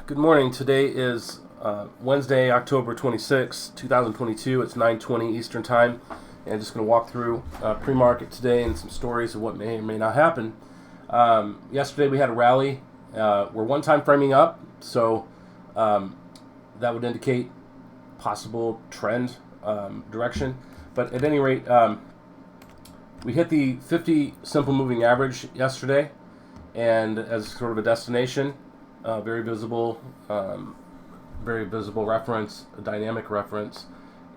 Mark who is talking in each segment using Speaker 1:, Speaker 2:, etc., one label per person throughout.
Speaker 1: Good morning. Today is Wednesday, October 26, 2022. It's 9:20 Eastern Time. And just going to walk through pre-market today and some stories of what may or may not happen. Yesterday we had a rally. We're one-time framing up, so that would indicate possible trend direction. But at any rate, we hit the 50 simple moving average yesterday, and as sort of a destination, very visible reference, a dynamic reference,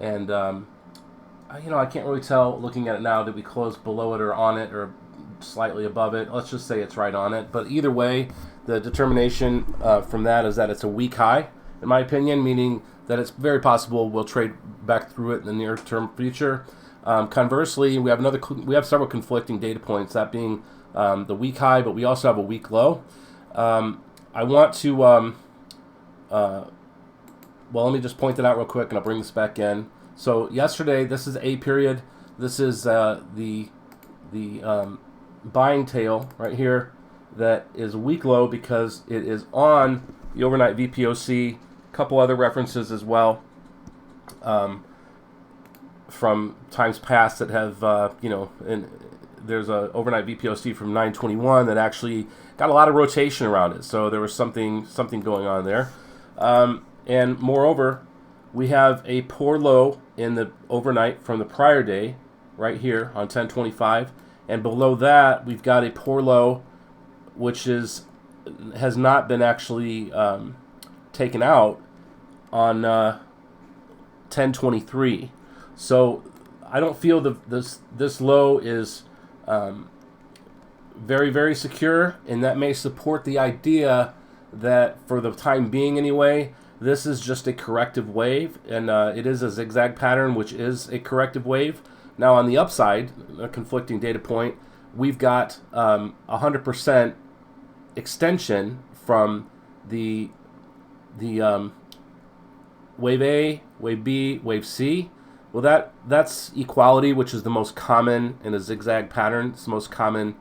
Speaker 1: and I can't really tell looking at it now, did we close below it or on it or slightly above it. Let's just say it's right on it. But either way, the determination from that is that it's a weak high, in my opinion, meaning that it's very possible we'll trade back through it in the near-term future. Conversely, we have several conflicting data points, that being the weak high, but we also have a weak low. I want to, well, let me just point that out real quick, and I'll bring this back in. So yesterday, this is A period. This is the buying tail right here that is a weak low because it is on the overnight VPOC. A couple other references as well from times past that have, and there's a overnight VPOC from 9/21 that actually got a lot of rotation around it. So there was something going on there. And moreover, we have a poor low in the overnight from the prior day right here on 10/25. And below that, we've got a poor low which has not been actually taken out on 10/23. So I don't feel this low is very, very secure, and that may support the idea that for the time being anyway, this is just a corrective wave, and it is a zigzag pattern, which is a corrective wave. Now on the upside, a conflicting data point, we've got 100% extension from the wave A, wave B, wave C. Well, that's equality, which is the most common in a zigzag pattern. It's the most common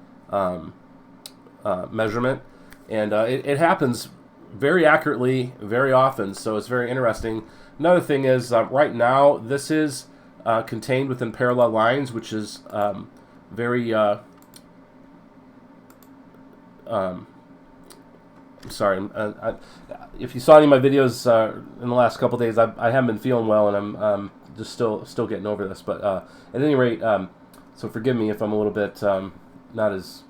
Speaker 1: measurement, and it happens very accurately, very often. So it's very interesting. Another thing is right now this is contained within parallel lines, which is very. Sorry, if you saw any of my videos in the last couple days, I haven't been feeling well, and I'm just still getting over this. But at any rate, so forgive me if I'm a little bit not as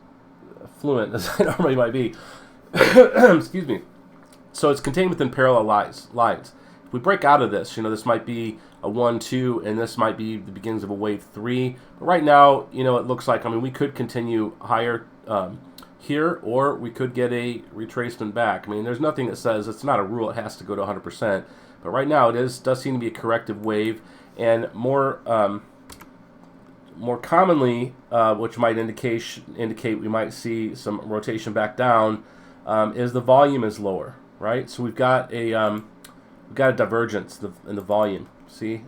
Speaker 1: fluent as I normally might be. Excuse me. So it's contained within parallel lines. If we break out of this, this might be a 1-2, and this might be the beginnings of a wave 3. But right now, it looks like, we could continue higher here, or we could get a retracement back. There's nothing that says, it's not a rule, it has to go to 100%. But right now, does seem to be a corrective wave, and more commonly, which might indicate we might see some rotation back down, is the volume is lower, right? So we've got a divergence in the volume. See,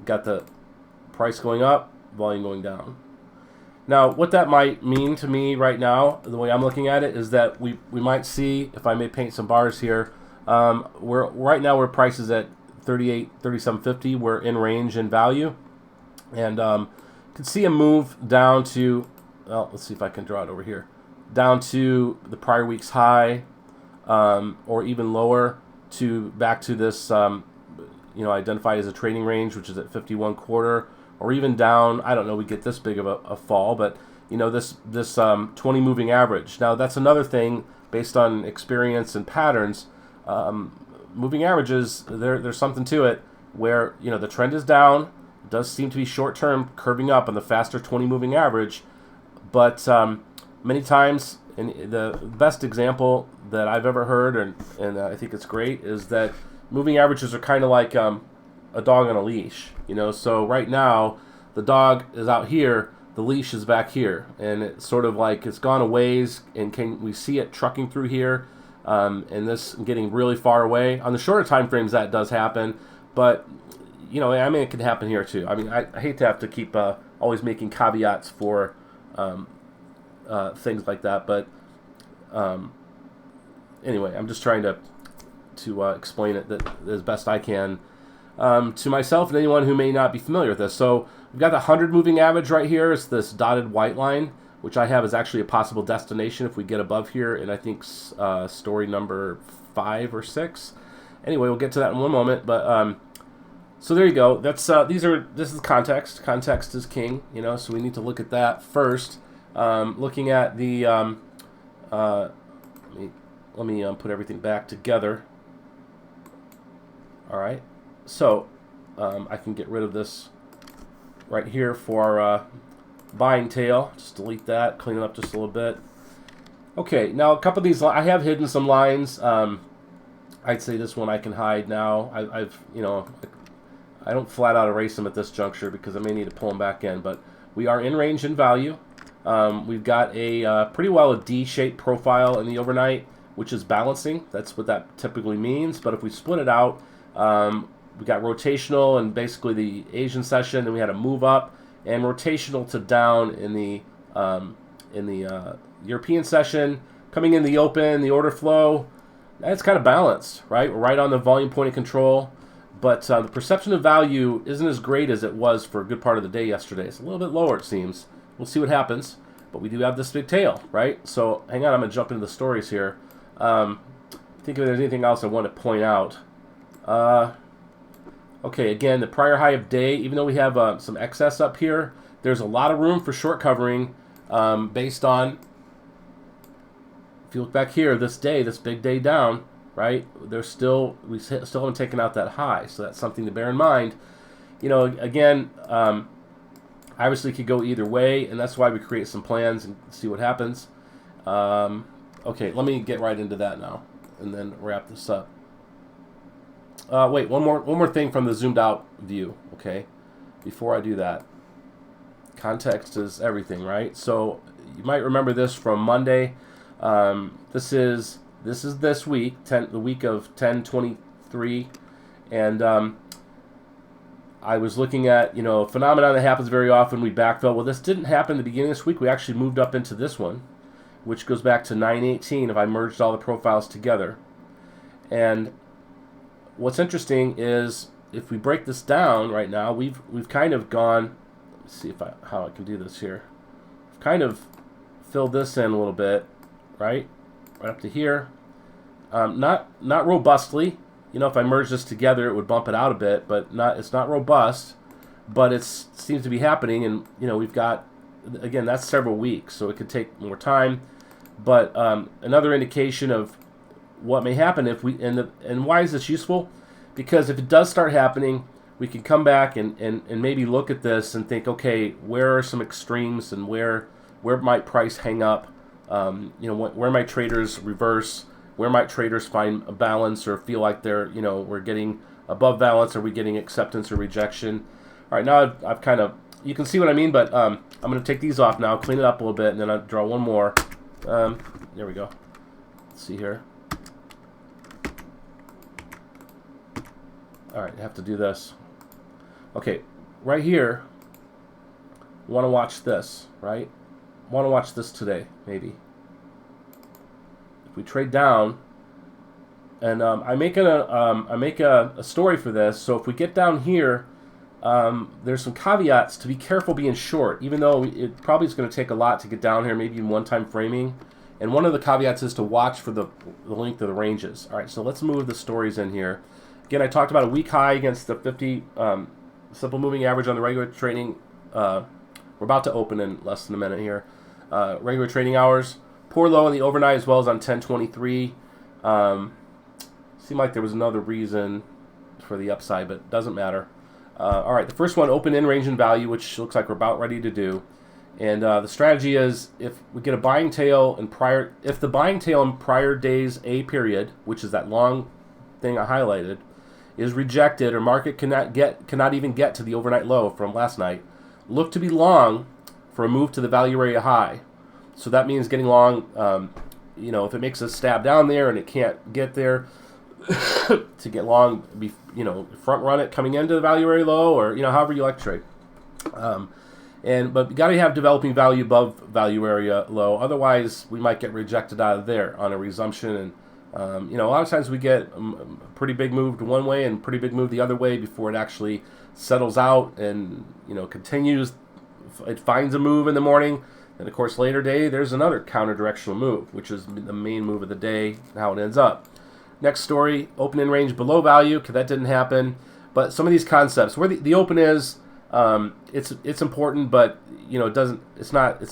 Speaker 1: got the price going up, volume going down. Now, what that might mean to me right now, the way I'm looking at it, is that we might see, if I may paint some bars here, right now where price is at 37.50, we're in range in value, and could see a move down to, well, let's see if I can draw it over here, down to the prior week's high, or even lower back to this, identified as a trading range, which is at 51.25, or even down. I don't know, we get this big of a fall, but this 20 moving average. Now that's another thing based on experience and patterns. Moving averages, there's something to it where the trend is down. It does seem to be short term curving up on the faster 20 moving average, but many times, and the best example that I've ever heard, and I think it's great, is that moving averages are kind of like a dog on a leash. So right now the dog is out here, the leash is back here, and it's sort of like it's gone a ways, and can we see it trucking through here, and this getting really far away. On the shorter time frames that does happen, but it can happen here too. I hate to have to keep always making caveats for things like that, but anyway, I'm just trying to explain it as best I can to myself and anyone who may not be familiar with this. So we've got the 100 moving average right here. It's this dotted white line, which I have as actually a possible destination if we get above here, and I think story number 5 or 6. Anyway, we'll get to that in one moment. But so there you go. That's this is context. Context is king, So we need to look at that first. Looking at the let me put everything back together. All right. So I can get rid of this right here for buying tail. Just delete that, clean it up just a little bit. Okay, now a couple of these, I have hidden some lines. I'd say this one I can hide now. I don't flat out erase them at this juncture because I may need to pull them back in, but we are in range in value. We've got a pretty well a D-shaped profile in the overnight, which is balancing. That's what that typically means. But if we split it out, we got rotational and basically the Asian session, and we had a move up and rotational to down in the European session. Coming in the open, the order flow, that's kind of balanced, right? We're right on the volume point of control, but the perception of value isn't as great as it was for a good part of the day yesterday. It's a little bit lower, it seems. We'll see what happens, but we do have this big tail, right? So hang on, I'm going to jump into the stories here. Think if there's anything else I want to point out. Okay, again, the prior high of day, even though we have some excess up here, there's a lot of room for short covering based on, if you look back here, this day, this big day down, right? We still haven't taken out that high, so that's something to bear in mind. Again, obviously it could go either way, and that's why we create some plans and see what happens. Okay, let me get right into that now, and then wrap this up. Wait, one more thing from the zoomed out view, okay? Before I do that, context is everything, right? So you might remember this from Monday. This is this week, the week of 10/23, and I was looking at a phenomenon that happens very often. We backfill. Well, this didn't happen at the beginning of this week. We actually moved up into this one, which goes back to 9/18 if I merged all the profiles together. And what's interesting is if we break this down right now, we've kind of gone. Let's see how I can do this here. We've kind of filled this in a little bit, right up to here. Not robustly. If I merge this together, it would bump it out a bit, but it's not robust. But it seems to be happening, and we've got, again, that's several weeks, so it could take more time. But another indication of what may happen if we and why is this useful? Because if it does start happening, we can come back and maybe look at this and think, okay, where are some extremes and where might price hang up? Where might traders reverse? Where might traders find a balance or feel like they're we're getting above balance? Are we getting acceptance or rejection? All right, now I've kind of, you can see what I mean, but I'm going to take these off now, clean it up a little bit, and then I'll draw one more. There we go. Let's see here. All right, I have to do this. Okay, right here, want to watch this, right? Want to watch this today, maybe. If we trade down, and I make a story for this. So if we get down here, there's some caveats to be careful being short, even though it probably is going to take a lot to get down here, maybe in one-time framing. And one of the caveats is to watch for the length of the ranges. All right, so let's move the stories in here. Again, I talked about a weak high against the 50 simple moving average on the regular trading. We're about to open in less than a minute here. Regular trading hours. Poor low in the overnight as well as on 10/23. Seemed like there was another reason for the upside, but it doesn't matter. All right, the first one, open in range and value, which looks like we're about ready to do. And the strategy is if we get a buying tail if the buying tail in prior days A period, which is that long thing I highlighted, is rejected or market cannot even get to the overnight low from last night, look to be long for a move to the value area high. So that means getting long, if it makes a stab down there and it can't get there, to get long, front run it coming into the value area low, or however you like to trade. But you got to have developing value above value area low. Otherwise, we might get rejected out of there on a resumption and A lot of times we get a pretty big move to one way and pretty big move the other way before it actually settles out and continues. It finds a move in the morning, and of course later day there's another counter directional move, which is the main move of the day. How it ends up. Next story: open in range below value. Okay, that didn't happen. But some of these concepts, where the open is, it's important, but it doesn't. It's not a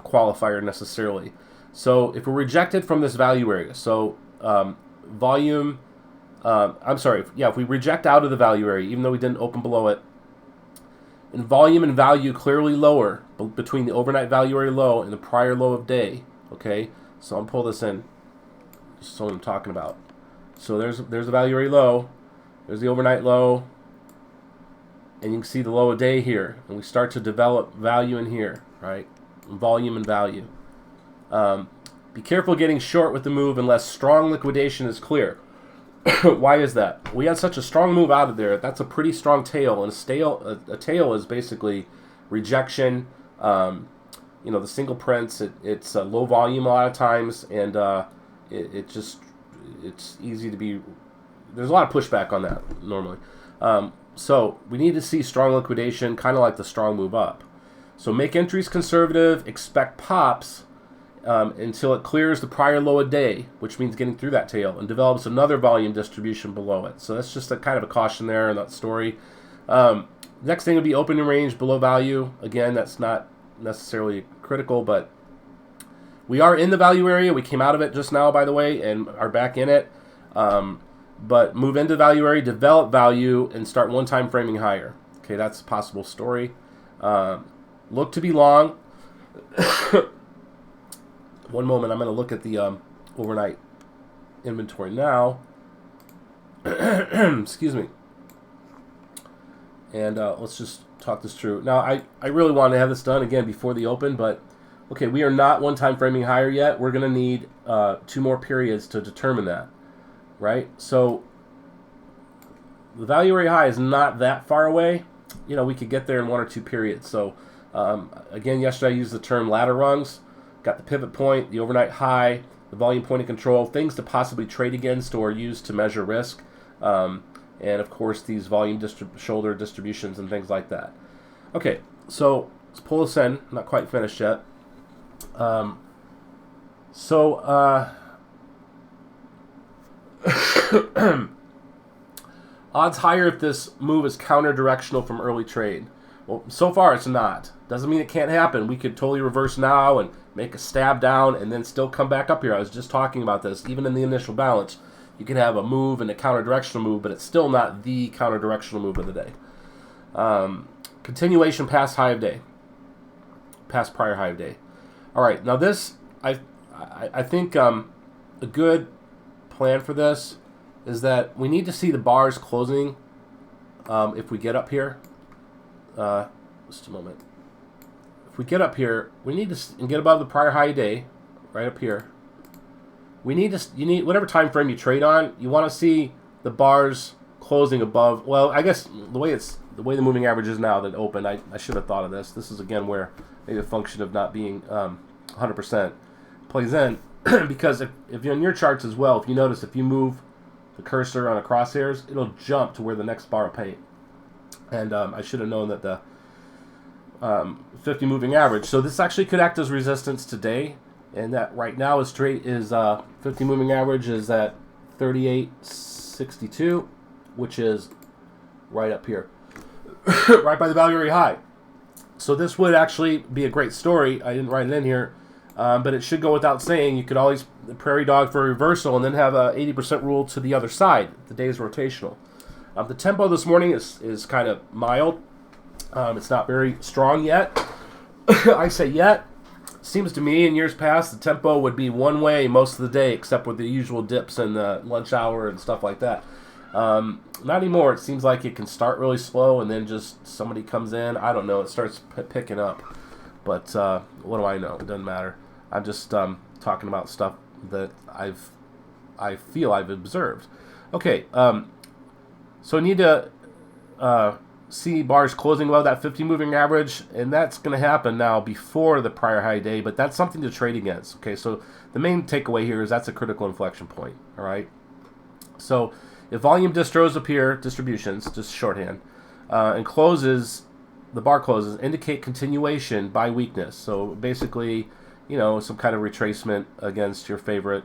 Speaker 1: qualifier necessarily. So if we're rejected from this value area, so volume, if we reject out of the value area, even though we didn't open below it, and volume and value clearly lower between the overnight value area low and the prior low of day. Okay, so I'll pull this in, just so what I'm talking about. So there's the value area low, there's the overnight low, and you can see the low of day here, and we start to develop value in here, right? Volume and value. Be careful getting short with the move unless strong liquidation is clear. Why is that? We had such a strong move out of there. That's a pretty strong tail, and a tail is basically rejection. The single prints. It's low volume a lot of times, and it's easy to be. There's a lot of pushback on that normally. So we need to see strong liquidation, kind of like the strong move up. So make entries conservative. Expect pops. Until it clears the prior low of day, which means getting through that tail, and develops another volume distribution below it. So that's just a kind of a caution there in that story. Next thing would be open in range below value. Again, that's not necessarily critical, but we are in the value area. We came out of it just now, by the way, and are back in it. But move into the value area, develop value, and start one-time framing higher. Okay, that's a possible story. Look to be long. One moment, I'm going to look at the overnight inventory now. Excuse me. And let's just talk this through. Now, I really want to have this done again before the open, but okay, we are not one-time framing higher yet. We're going to need 2 more periods to determine that, right? So the value area high is not that far away. We could get there in 1 or 2 periods. So again, yesterday I used the term ladder rungs. Got the pivot point, the overnight high, the volume point of control, things to possibly trade against or use to measure risk, and of course these volume shoulder distributions and things like that. Okay, so let's pull this in. Not quite finished yet. Odds higher if this move is counter-directional from early trade. Well, so far it's not. Doesn't mean it can't happen. We could totally reverse now and make a stab down and then still come back up here. I was just talking about this. Even in the initial balance, you can have a move and a counter-directional move, but it's still not the counter-directional move of the day. Continuation past high of day. Past prior high of day. All right, now this, I think a good plan for this is that we need to see the bars closing if we get up here. Just a moment. If we get up here, we need to get above the prior high day, right up here. You need whatever time frame you trade on. You want to see the bars closing above. Well, I guess the way the moving average is now that open, I should have thought of this. This is again where maybe a function of not being 100% plays in, because if you're in your charts as well, if you notice, if you move the cursor on a crosshairs, it'll jump to where the next bar of paint. And I should have known that the 50 moving average. So this actually could act as resistance today, and that right now is 50 moving average is at 38.62, which is right up here, right by the value area high. So this would actually be a great story. I didn't write it in here, but it should go without saying. You could always prairie dog for a reversal and then have a 80% rule to the other side. The day is rotational. The tempo this morning is kind of mild. It's not very strong yet. I say yet. Seems to me in years past the tempo would be one way most of the day, except with the usual dips in the lunch hour and stuff like that. Not anymore. It seems like it can start really slow and then just somebody comes in. I don't know. It starts picking up. But what do I know? It doesn't matter. I'm just talking about stuff that I feel I've observed. Okay. So I need to see bars closing above that 50 moving average, and that's going to happen now before the prior high day, but that's something to trade against. Okay, so the main takeaway here is that's a critical inflection point. All right, so if volume distros appear, distributions, just shorthand, and closes, the bar closes, indicate continuation by weakness. So basically, you know, some kind of retracement against your favorite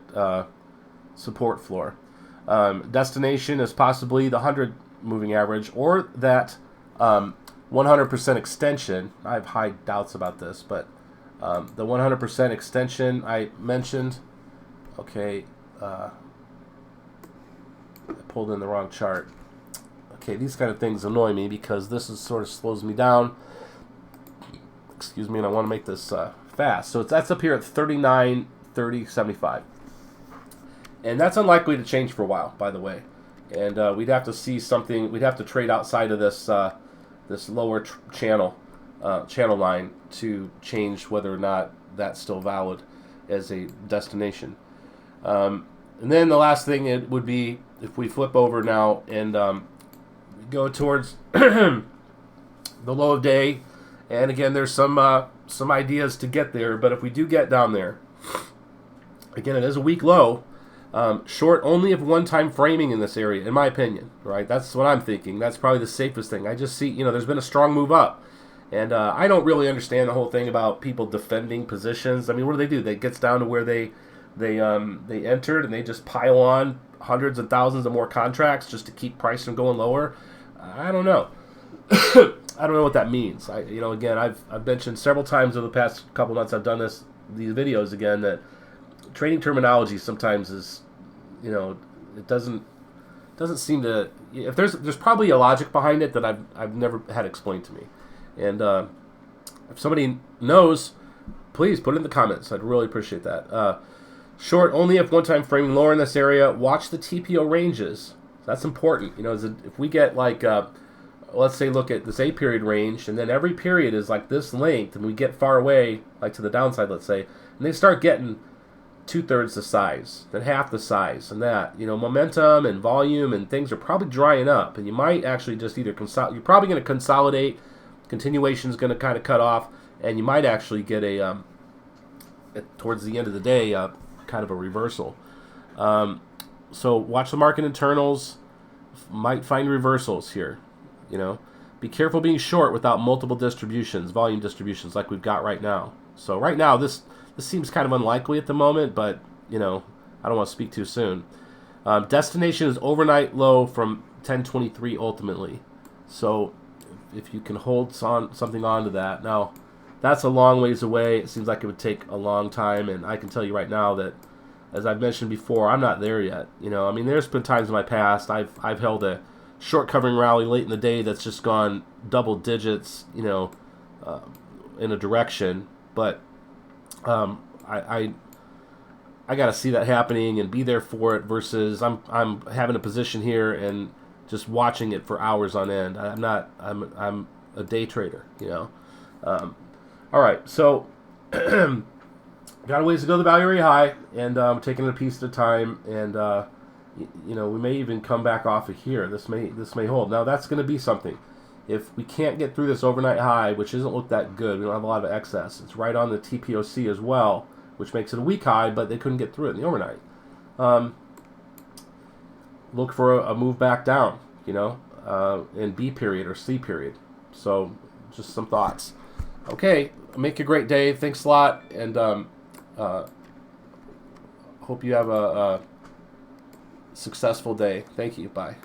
Speaker 1: support floor. Destination is possibly the 100 moving average or that 100% extension. I have high doubts about this, but the 100% extension I mentioned. Okay, I pulled in the wrong chart. Okay, these kind of things annoy me because this is sort of slows me down. Excuse me, and I want to make this fast. So that's up here at 39.30.75. And that's unlikely to change for a while, by the way. And we'd have to see something. We'd have to trade outside of this this lower channel line to change whether or not that's still valid as a destination. And then the last thing it would be if we flip over now and go towards the low of day. And again, there's some ideas to get there, but if we do get down there, again, it is a weak low. Short only of one-time framing in this area, in my opinion, right? That's what I'm thinking. That's probably the safest thing. I just see, you know, there's been a strong move up. And I don't really understand the whole thing about people defending positions. I mean, what do? It gets down to where they entered and they just pile on hundreds and thousands of more contracts just to keep price from going lower. I don't know. I don't know what that means. Again, I've mentioned several times over the past couple months I've done these videos again that trading terminology sometimes is, you know, it doesn't seem to. If there's probably a logic behind it that I've never had explained to me, and if somebody knows, please put it in the comments. I'd really appreciate that. Short only if one-time framing lower in this area. Watch the TPO ranges. That's important. You know, if we get like, let's say, look at this 8-period range, and then every period is like this length, and we get far away, like to the downside, let's say, and they start getting 2/3 the size, then half the size, and that, you know, momentum and volume and things are probably drying up, and you might actually just either you're probably going to consolidate, continuation is going to kind of cut off, and you might actually get towards the end of the day, kind of a reversal. So watch the market internals, might find reversals here, you know. Be careful being short without multiple distributions, volume distributions like we've got right now. So right now, this seems kind of unlikely at the moment, but, you know, I don't want to speak too soon. Destination is overnight low from 1023 ultimately. So if you can hold something onto that. Now, that's a long ways away. It seems like it would take a long time, and I can tell you right now that, as I've mentioned before, I'm not there yet. You know, I mean, there's been times in my past I've held a short covering rally late in the day that's just gone double digits, you know, in a direction, but I got to see that happening and be there for it versus I'm having a position here and just watching it for hours on end. I'm a day trader, you know. All right, so got a ways to go to the value area high, and taking it a piece at a time, and you know, we may even come back off of here. This may hold. Now that's going to be something. If we can't get through this overnight high, which doesn't look that good, we don't have a lot of excess. It's right on the TPOC as well, which makes it a weak high, but they couldn't get through it in the overnight. Look for a move back down, you know, in B period or C period. So just some thoughts. Okay, make a great day. Thanks a lot, and hope you have a successful day. Thank you. Bye.